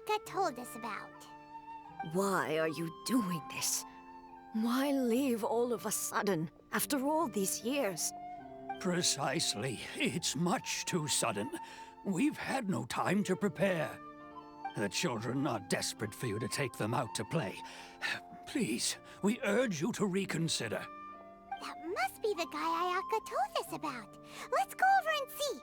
Ayaka told us about. Why are you doing this? Why leave all of a sudden, after all these years? Precisely. It's much too sudden. We've had no time to prepare. The children are desperate for you to take them out to play. Please, we urge you to reconsider. That must be the guy Ayaka told us about. Let's go over and see.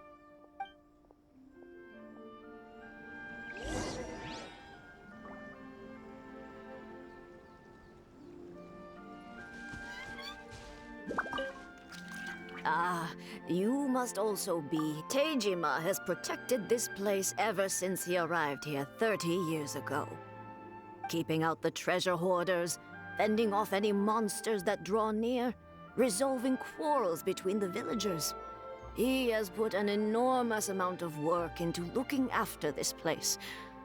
Ah, you must also be. Teijima has protected this place ever since he arrived here 30 years ago. Keeping out the treasure hoarders, fending off any monsters that draw near, resolving quarrels between the villagers. He has put an enormous amount of work into looking after this place,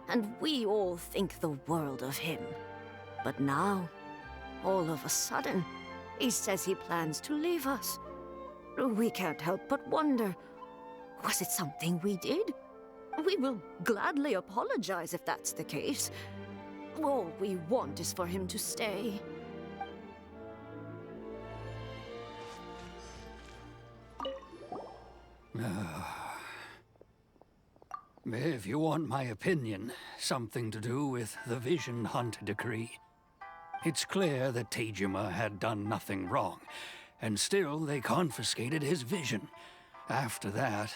and we all think the world of him. But now, all of a sudden, he says he plans to leave us. We can't help but wonder, was it something we did? We will gladly apologize if that's the case. All we want is for him to stay. If you want my opinion, something to do with the Vision Hunt decree. It's clear that Teijima had done nothing wrong, and still they confiscated his vision. After that,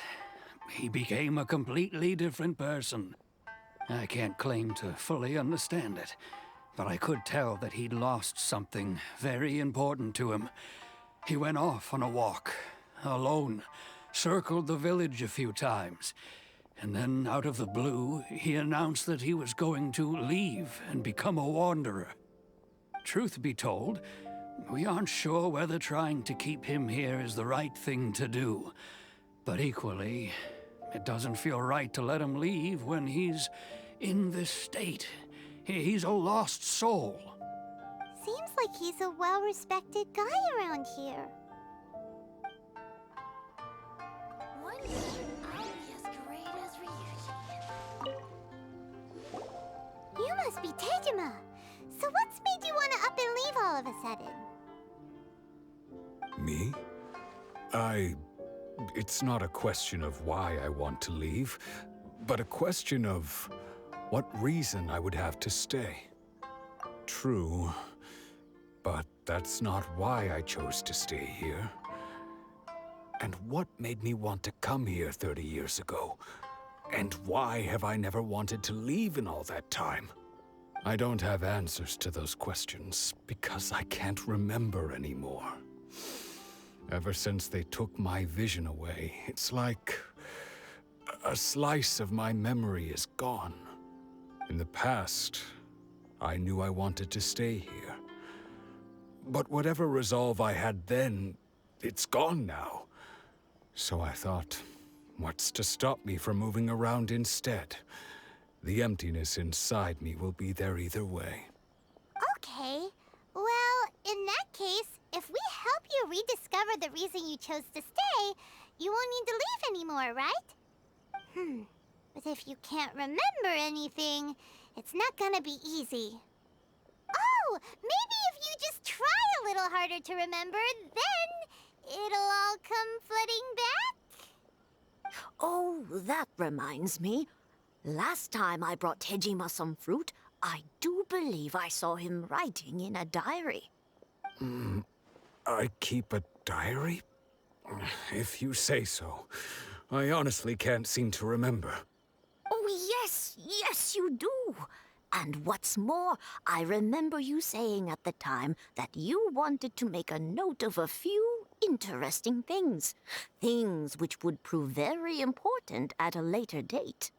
he became a completely different person. I can't claim to fully understand it, but I could tell that he'd lost something very important to him. He went off on a walk, alone, circled the village a few times, and then out of the blue, he announced that he was going to leave and become a wanderer. Truth be told, we aren't sure whether trying to keep him here is the right thing to do. But equally, it doesn't feel right to let him leave when he's in this state. He's a lost soul. Seems like he's a well-respected guy around here. One day, I'll be as great as Ryuji. You must be Teijima. So what's made you want to up and leave all of a sudden? Me? It's not a question of why I want to leave, but a question of what reason I would have to stay. True, but that's not why I chose to stay here. And what made me want to come here 30 years ago? And why have I never wanted to leave in all that time? I don't have answers to those questions because I can't remember anymore. Ever since they took my vision away, it's like a slice of my memory is gone. In the past, I knew I wanted to stay here. But whatever resolve I had then, it's gone now. So I thought, what's to stop me from moving around instead? The emptiness inside me will be there either way. Okay. Well, in that case, if we help you rediscover the reason you chose to stay, you won't need to leave anymore, right? But if you can't remember anything, it's not gonna be easy. Oh, maybe if you just try a little harder to remember, then it'll all come flooding back. Oh, that reminds me. Last time I brought Teijima some fruit, I do believe I saw him writing in a diary. I keep a diary? If you say so. I honestly can't seem to remember. Oh, yes, you do. And what's more, I remember you saying at the time that you wanted to make a note of a few interesting things. Things which would prove very important at a later date.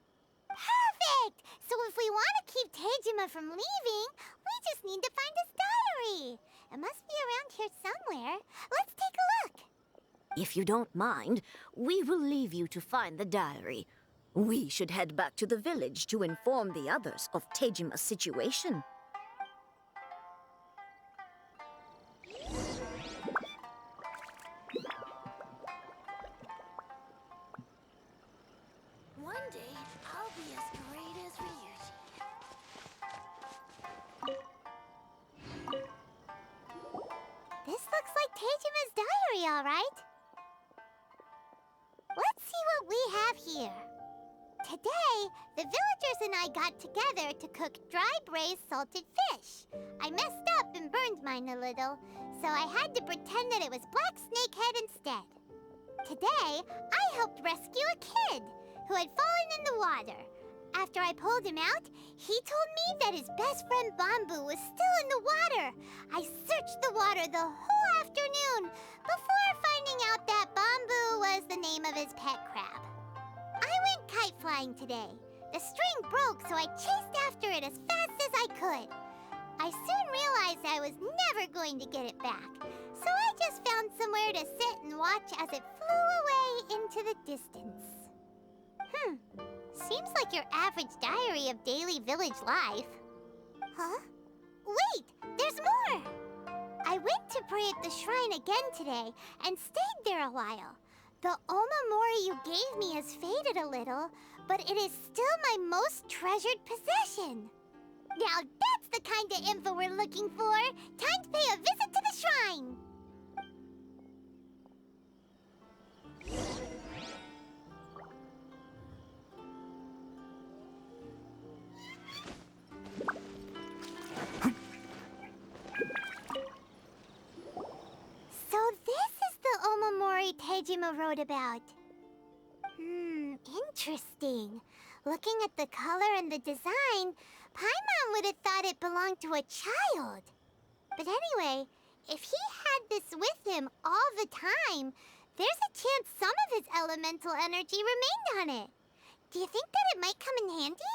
Perfect! So if we want to keep Teijima from leaving, we just need to find his diary. It must be around here somewhere. Let's take a look. If you don't mind, we will leave you to find the diary. We should head back to the village to inform the others of Teijima's situation. One day, I'll be as great as Ryuji. looks like Teijima's diary, all right. Let's see what we have here. Today, the villagers and I got together to cook dry braised salted fish. I messed up and burned mine a little, so I had to pretend that it was black snakehead instead. Today, I helped rescue a kid who had fallen in the water. After I pulled him out, he told me that his best friend Bamboo was still in the water. I searched the water the whole afternoon before finding out that Bamboo was the name of his pet crab. I went kite flying today. The string broke, so I chased after it as fast as I could. I soon realized I was never going to get it back, so I just found somewhere to sit and watch as it flew away into the distance. Seems like your average diary of daily village life. Huh? Wait, there's more! I went to pray at the shrine again today and stayed there a while. The omamori you gave me has faded a little, but it is still my most treasured possession. Now that's the kind of info we're looking for. Time to pay a visit to the shrine. So this is the omamori Teijima wrote about. Interesting. Looking at the color and the design, Paimon would have thought it belonged to a child. But anyway, if he had this with him all the time, there's a chance some of his elemental energy remained on it. Do you think that it might come in handy?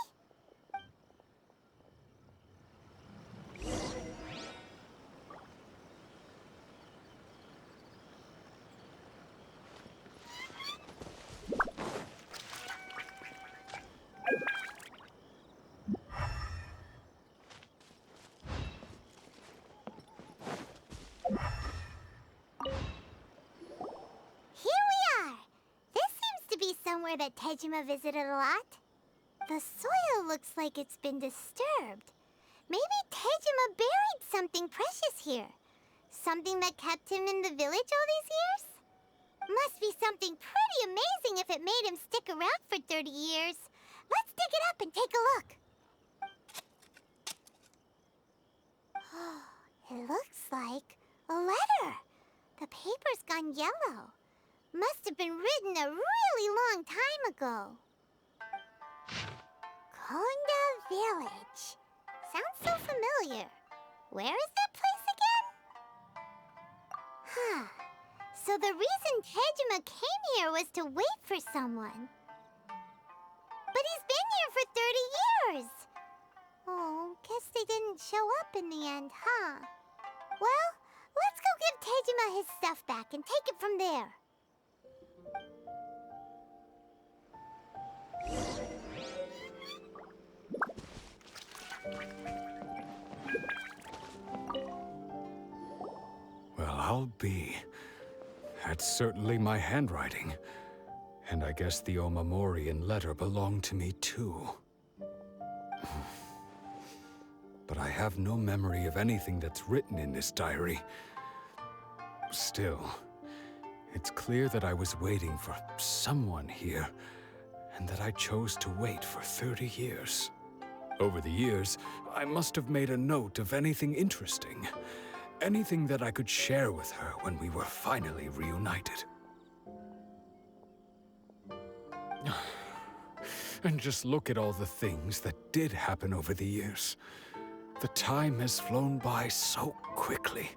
Somewhere that Teijima visited a lot. The soil looks like it's been disturbed. Maybe Teijima buried something precious here. Something that kept him in the village all these years? Must be something pretty amazing if it made him stick around for 30 years. Let's dig it up and take a look. It looks like a letter. The paper's gone yellow. Must have been written a really long time ago. Konda Village. Sounds so familiar. Where is that place again? So the reason Teijima came here was to wait for someone. But he's been here for 30 years. Oh, guess they didn't show up in the end, huh? Well, let's go give Teijima his stuff back and take it from there. Well, I'll be. That's certainly my handwriting. And I guess the omamori and letter belong to me too. But I have no memory of anything that's written in this diary. Still, it's clear that I was waiting for someone here, and that I chose to wait for 30 years. Over the years, I must have made a note of anything interesting. Anything that I could share with her when we were finally reunited. And just look at all the things that did happen over the years. The time has flown by so quickly.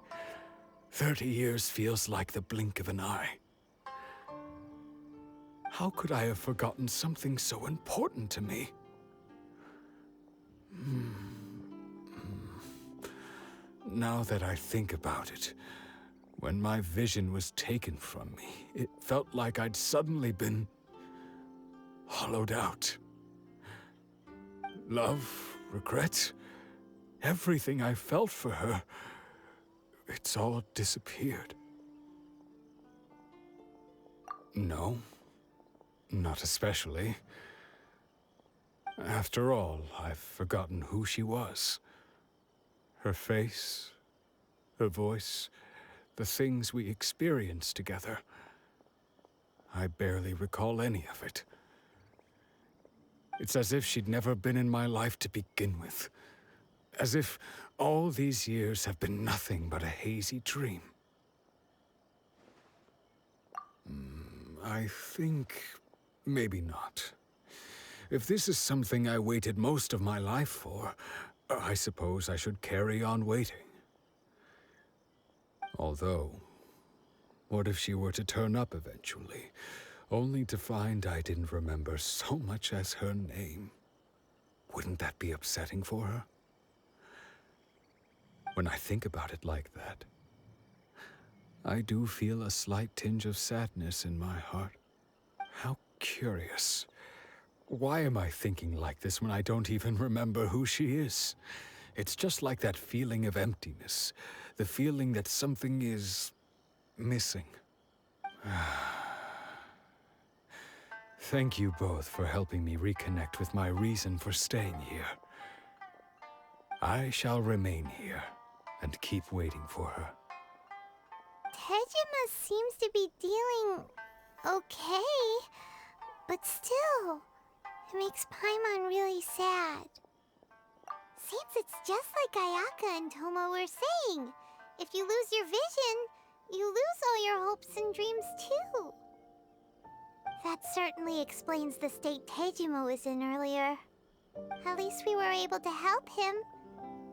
30 years feels like the blink of an eye. How could I have forgotten something so important to me? Now that I think about it, when my vision was taken from me, it felt like I'd suddenly been hollowed out. Love, regret, everything I felt for her, it's all disappeared. No, not especially. After all, I've forgotten who she was. Her face, her voice, the things we experienced together. I barely recall any of it. It's as if she'd never been in my life to begin with. As if all these years have been nothing but a hazy dream. I think maybe not. If this is something I waited most of my life for, I suppose I should carry on waiting. Although, what if she were to turn up eventually, only to find I didn't remember so much as her name? Wouldn't that be upsetting for her? When I think about it like that, I do feel a slight tinge of sadness in my heart. How curious. Why am I thinking like this when I don't even remember who she is? It's just like that feeling of emptiness, the feeling that something is missing. Thank you both for helping me reconnect with my reason for staying here. I shall remain here and keep waiting for her. Tejima seems to be dealing okay, but still, it makes Paimon really sad. Seems it's just like Ayaka and Tomo were saying. If you lose your vision, you lose all your hopes and dreams too. That certainly explains the state Tejima was in earlier. At least we were able to help him,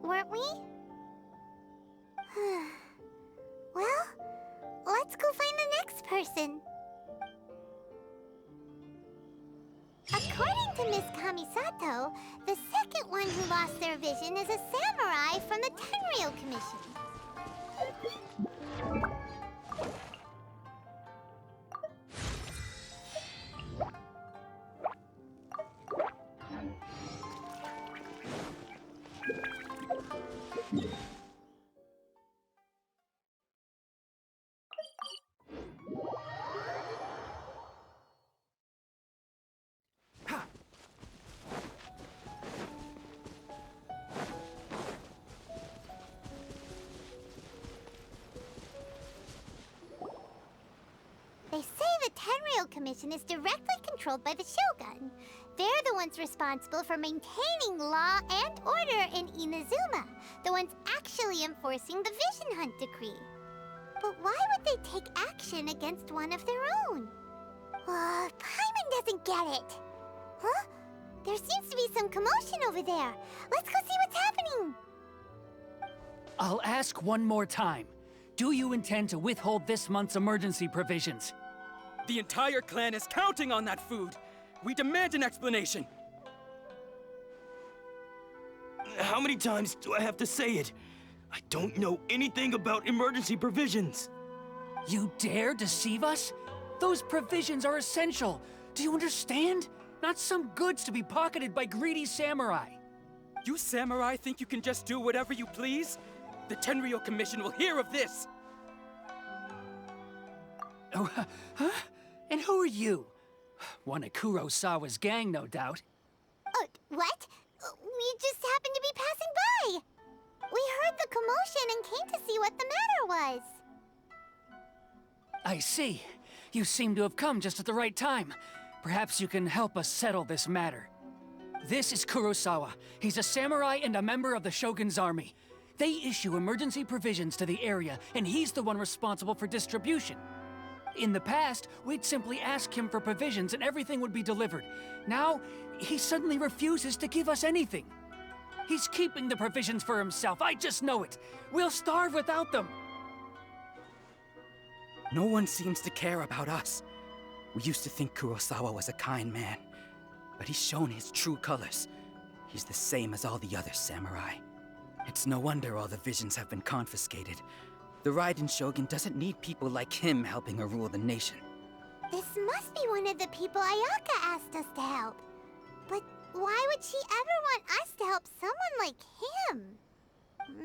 weren't we? Well, let's go find the next person. According to Miss Kamisato, the second one who lost their vision is a samurai from the Tenryou Commission. They say the Tenryou Commission is directly controlled by the Shogun. They're the ones responsible for maintaining law and order in Inazuma, the ones actually enforcing the Vision Hunt Decree. But why would they take action against one of their own? Paimon doesn't get it. Huh? There seems to be some commotion over there. Let's go see what's happening. I'll ask one more time. Do you intend to withhold this month's emergency provisions? The entire clan is counting on that food! We demand an explanation! How many times do I have to say it? I don't know anything about emergency provisions. You dare deceive us? Those provisions are essential. Do you understand? Not some goods to be pocketed by greedy samurai. You samurai think you can just do whatever you please? The Tenryou Commission will hear of this! Oh, huh? And who are you? One of Kurosawa's gang, no doubt. What? We just happened to be passing by. We heard the commotion and came to see what the matter was. I see. You seem to have come just at the right time. Perhaps you can help us settle this matter. This is Kurosawa. He's a samurai and a member of the Shogun's army. They issue emergency provisions to the area, and he's the one responsible for distribution. In the past, we'd simply ask him for provisions and everything would be delivered. Now, he suddenly refuses to give us anything. He's keeping the provisions for himself, I just know it. We'll starve without them. No one seems to care about us. We used to think Kurosawa was a kind man, but he's shown his true colors. He's the same as all the other samurai. It's no wonder all the visions have been confiscated. The Raiden Shogun doesn't need people like him helping her rule the nation. This must be one of the people Ayaka asked us to help. But why would she ever want us to help someone like him?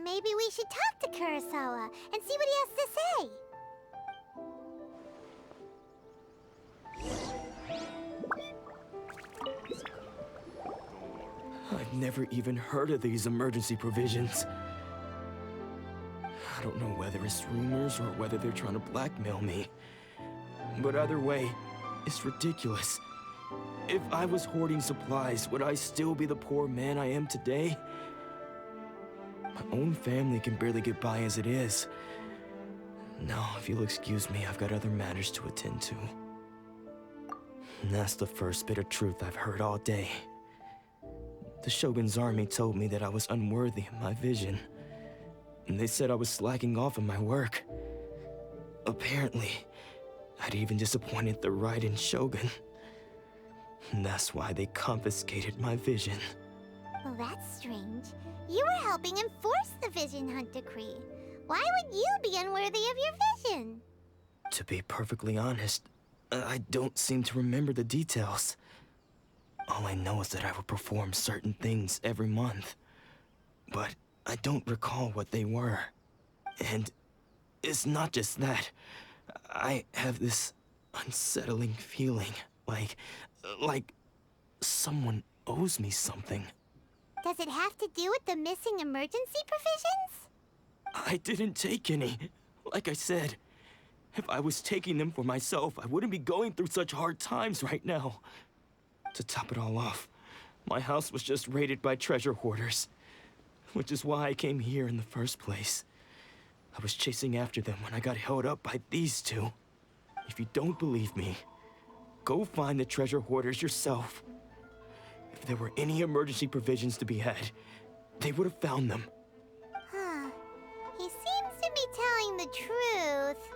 Maybe we should talk to Kurosawa and see what he has to say. I've never even heard of these emergency provisions. I don't know whether it's rumors or whether they're trying to blackmail me. But either way, it's ridiculous. If I was hoarding supplies, would I still be the poor man I am today? My own family can barely get by as it is. Now, if you'll excuse me, I've got other matters to attend to. And that's the first bit of truth I've heard all day. The Shogun's army told me that I was unworthy of my vision. And they said I was slacking off in my work. Apparently, I'd even disappointed the Raiden Shogun. And that's why they confiscated my vision. Well, that's strange. You were helping enforce the Vision Hunt Decree. Why would you be unworthy of your vision? To be perfectly honest, I don't seem to remember the details. All I know is that I would perform certain things every month. But I don't recall what they were. And it's not just that. I have this unsettling feeling, like someone owes me something. Does it have to do with the missing emergency provisions? I didn't take any. Like I said, if I was taking them for myself, I wouldn't be going through such hard times right now. To top it all off, my house was just raided by treasure hoarders, which is why I came here in the first place. I was chasing after them when I got held up by these two. If you don't believe me, go find the treasure hoarders yourself. If there were any emergency provisions to be had, they would have found them. Huh. He seems to be telling the truth.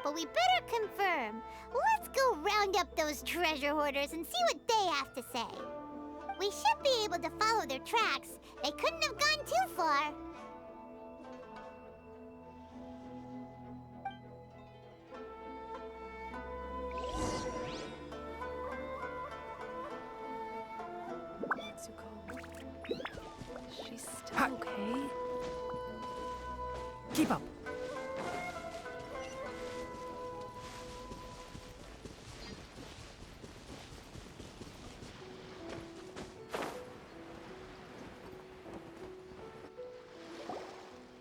But we better confirm. Let's go round up those treasure hoarders and see what they have to say. We should be able to follow their tracks. They couldn't have gone too far. She's still okay? Keep up.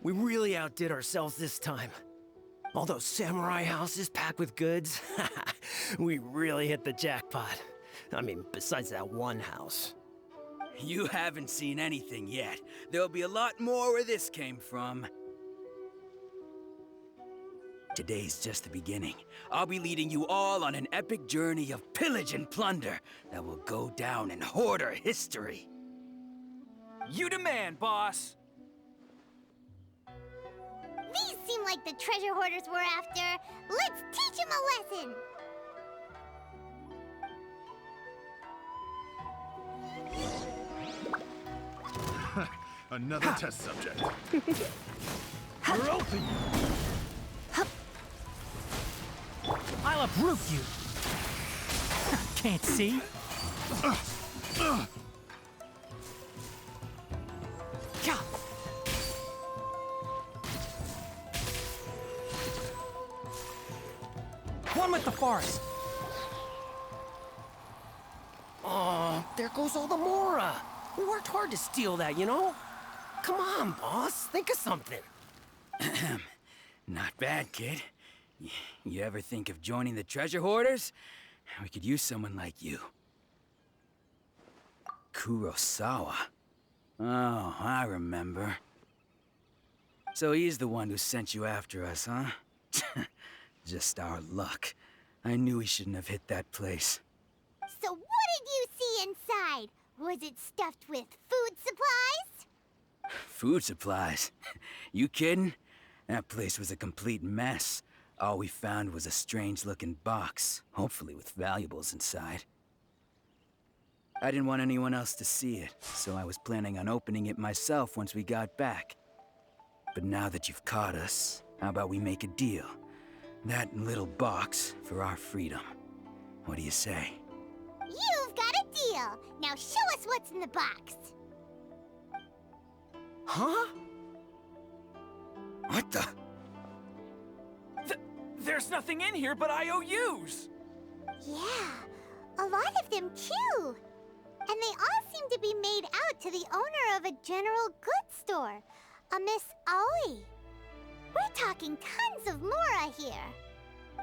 We really outdid ourselves this time. All those samurai houses packed with goods, we really hit the jackpot. I mean, besides that one house. You haven't seen anything yet. There'll be a lot more where this came from. Today's just the beginning. I'll be leading you all on an epic journey of pillage and plunder that will go down in hoarder history. You demand, boss. These seem like the treasure hoarders we're after. Let's teach them a lesson. Another test subject. You're open. I'll uproot you. Can't see. Yeah. One with the forest. Oh, there goes all the Mora. We worked hard to steal that, you know? Come on, boss. Think of something. Not bad, kid. You ever think of joining the treasure hoarders? We could use someone like you. Kurosawa. Oh, I remember. So he's the one who sent you after us, huh? Just our luck. I knew he shouldn't have hit that place. So what did you see inside? Was it stuffed with food supplies? Food supplies? You kidding? That place was a complete mess. All we found was a strange-looking box, hopefully with valuables inside. I didn't want anyone else to see it, so I was planning on opening it myself once we got back. But now that you've caught us, how about we make a deal? That little box for our freedom. What do you say? You've got a deal. Now show us what's in the box. Huh? What the? There's nothing in here but IOUs. Yeah, a lot of them too. And they all seem to be made out to the owner of a general goods store, a Miss Aoi. We're talking tons of mora here.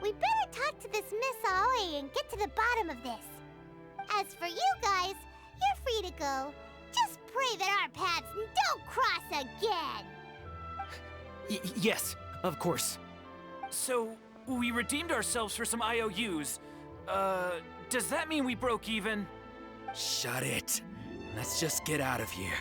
We better talk to this Miss Aoi and get to the bottom of this. As for you guys, you're free to go. Just pray that our paths don't cross again. Yes, of course. So, we redeemed ourselves for some IOUs. Does that mean we broke even? Shut it. Let's just get out of here.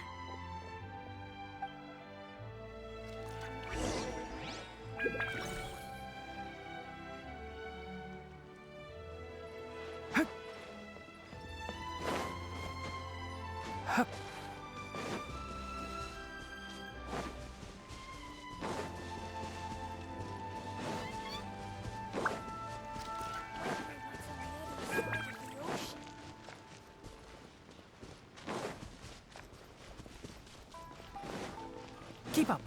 Keep up.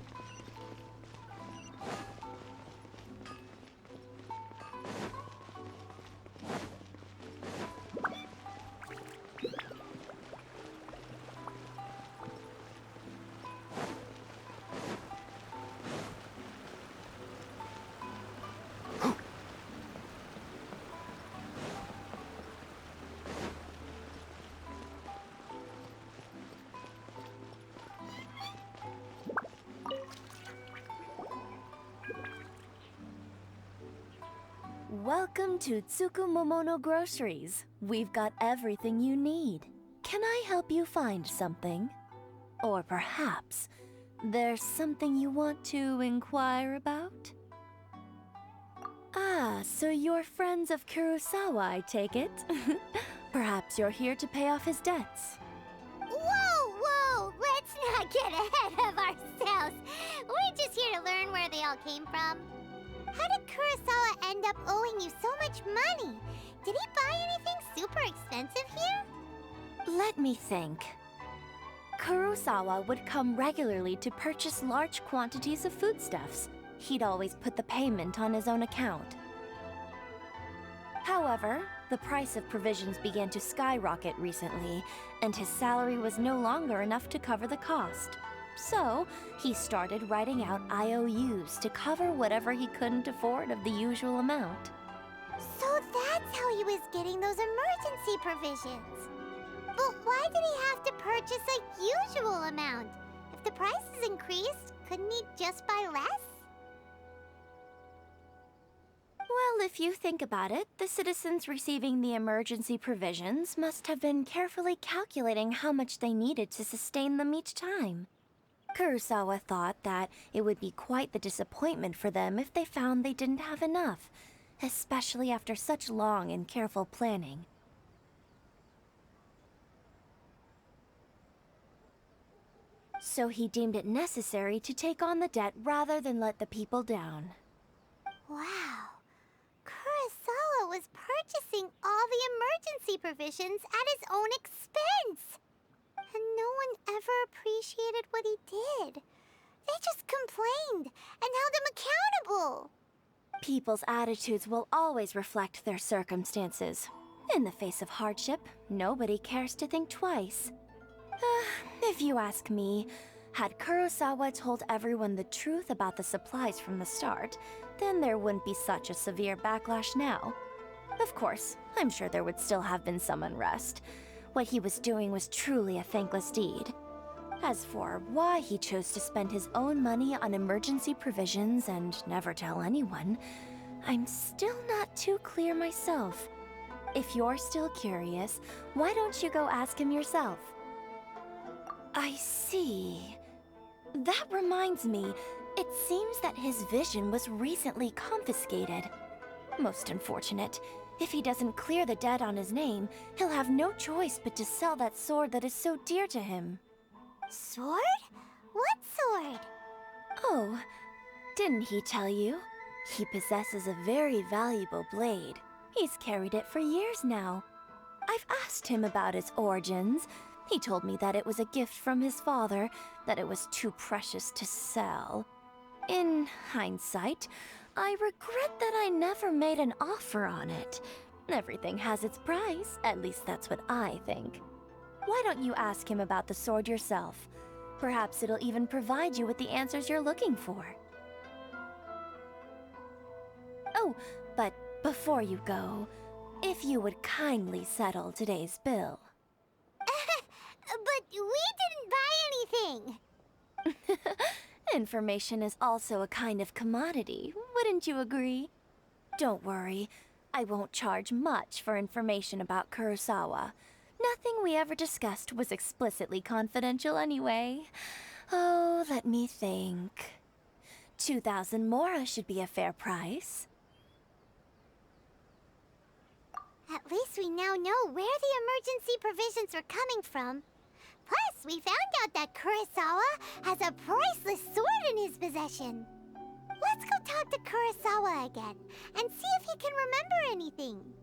Welcome to Tsukumomono Groceries. We've got everything you need. Can I help you find something? Or perhaps there's something you want to inquire about? Ah, so you're friends of Kurosawa, I take it? Perhaps you're here to pay off his debts. Whoa, whoa! Let's not get ahead of ourselves. We're just here to learn where they all came from. How did Kurosawa end up owing you so much money? Did he buy anything super expensive here? Let me think. Kurosawa would come regularly to purchase large quantities of foodstuffs. He'd always put the payment on his own account. However, the price of provisions began to skyrocket recently, and his salary was no longer enough to cover the cost. So, he started writing out IOUs to cover whatever he couldn't afford of the usual amount. So that's how he was getting those emergency provisions. But why did he have to purchase a usual amount? If the prices increased, couldn't he just buy less? Well, if you think about it, the citizens receiving the emergency provisions must have been carefully calculating how much they needed to sustain them each time. Kurosawa thought that it would be quite the disappointment for them if they found they didn't have enough, especially after such long and careful planning. So he deemed it necessary to take on the debt rather than let the people down. Wow. Kurosawa was purchasing all the emergency provisions at his own expense. And no one ever appreciated what he did. They just complained and held him accountable. People's attitudes will always reflect their circumstances. In the face of hardship, nobody cares to think twice. If you ask me, had Kurosawa told everyone the truth about the supplies from the start, then there wouldn't be such a severe backlash now. Of course, I'm sure there would still have been some unrest. What he was doing was truly a thankless deed. As for why he chose to spend his own money on emergency provisions and never tell anyone, I'm still not too clear myself. If you're still curious, why don't you go ask him yourself? I see. That reminds me, it seems that his vision was recently confiscated. Most unfortunate. If he doesn't clear the debt on his name, he'll have no choice but to sell that sword that is so dear to him. Sword? What sword? Oh, didn't he tell you? He possesses a very valuable blade. He's carried it for years now. I've asked him about its origins. He told me that it was a gift from his father, that it was too precious to sell. In hindsight, I regret that I never made an offer on it. Everything has its price, at least that's what I think. Why don't you ask him about the sword yourself? Perhaps it'll even provide you with the answers you're looking for. Oh, but before you go, if you would kindly settle today's bill. But we didn't buy anything! Information is also a kind of commodity, wouldn't you agree? Don't worry, I won't charge much for information about Kurosawa. Nothing we ever discussed was explicitly confidential anyway. Oh, let me think. 2,000 mora should be a fair price. At least we now know where the emergency provisions were coming from. Plus, we found out that Kurosawa has a priceless sword in his possession. Let's go talk to Kurosawa again, and see if he can remember anything.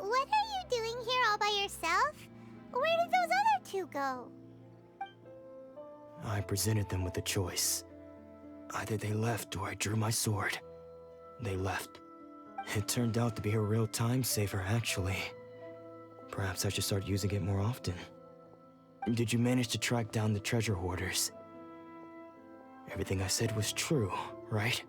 What are you doing here all by yourself? Where did those other two go? I presented them with a choice. Either they left or I drew my sword. They left. It turned out to be a real time saver, actually. Perhaps I should start using it more often. Did you manage to track down the treasure hoarders? Everything I said was true, right?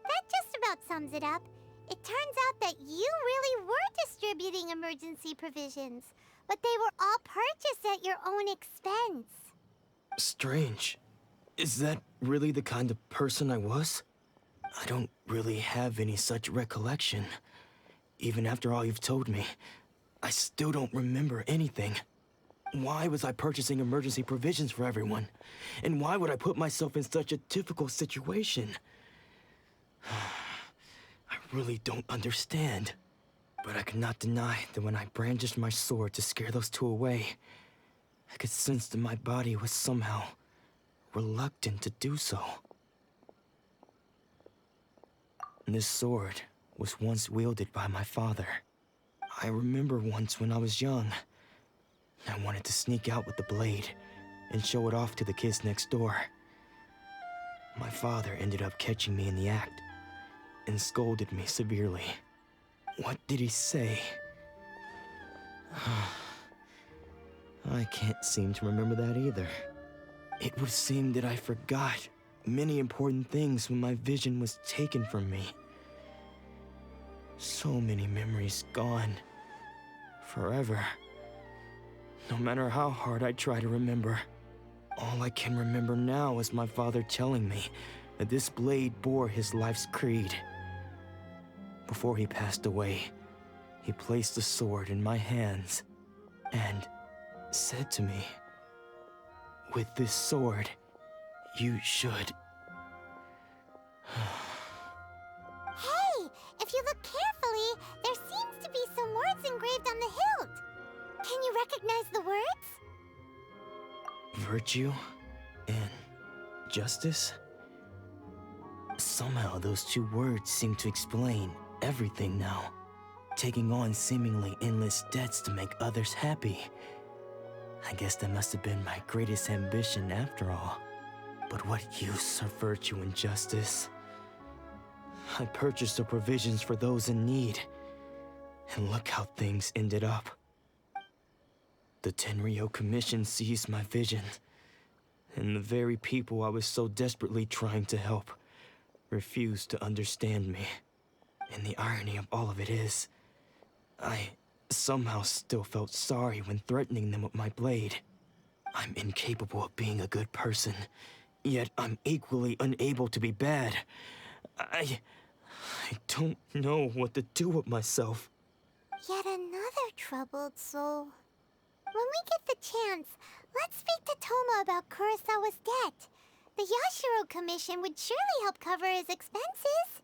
That just about sums it up. It turns out that you really were distributing emergency provisions, but they were all purchased at your own expense. Strange. Is that really the kind of person I was? I don't really have any such recollection. Even after all you've told me, I still don't remember anything. Why was I purchasing emergency provisions for everyone? And why would I put myself in such a difficult situation? I really don't understand. But I cannot deny that when I brandished my sword to scare those two away, I could sense that my body was somehow reluctant to do so. This sword was once wielded by my father. I remember once when I was young, I wanted to sneak out with the blade and show it off to the kids next door. My father ended up catching me in the act and scolded me severely. What did he say? I can't seem to remember that either. It would seem that I forgot many important things when my vision was taken from me. So many memories gone. Forever. No matter how hard I try to remember, all I can remember now is my father telling me that this blade bore his life's creed. Before he passed away, he placed the sword in my hands and said to me, "With this sword, you should..." Hey, if you look carefully, there seems to be some words engraved on the hilt. Can you recognize the words? Virtue and justice? Somehow those two words seem to explain everything now. Taking on seemingly endless debts to make others happy. I guess that must have been my greatest ambition after all. But what use are virtue and justice? I purchased the provisions for those in need. And look how things ended up. The Tenryo Commission seized my vision. And the very people I was so desperately trying to help refused to understand me. And the irony of all of it is, I somehow still felt sorry when threatening them with my blade. I'm incapable of being a good person, yet I'm equally unable to be bad. I don't know what to do with myself. Yet another troubled soul. When we get the chance, let's speak to Toma about Kurosawa's debt. The Yashiro Commission would surely help cover his expenses.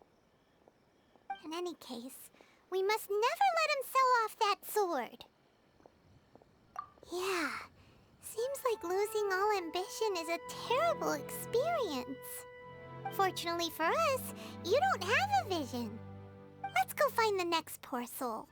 In any case, we must never let him sell off that sword. Yeah, seems like losing all ambition is a terrible experience. Fortunately for us, you don't have a vision. Let's go find the next poor soul.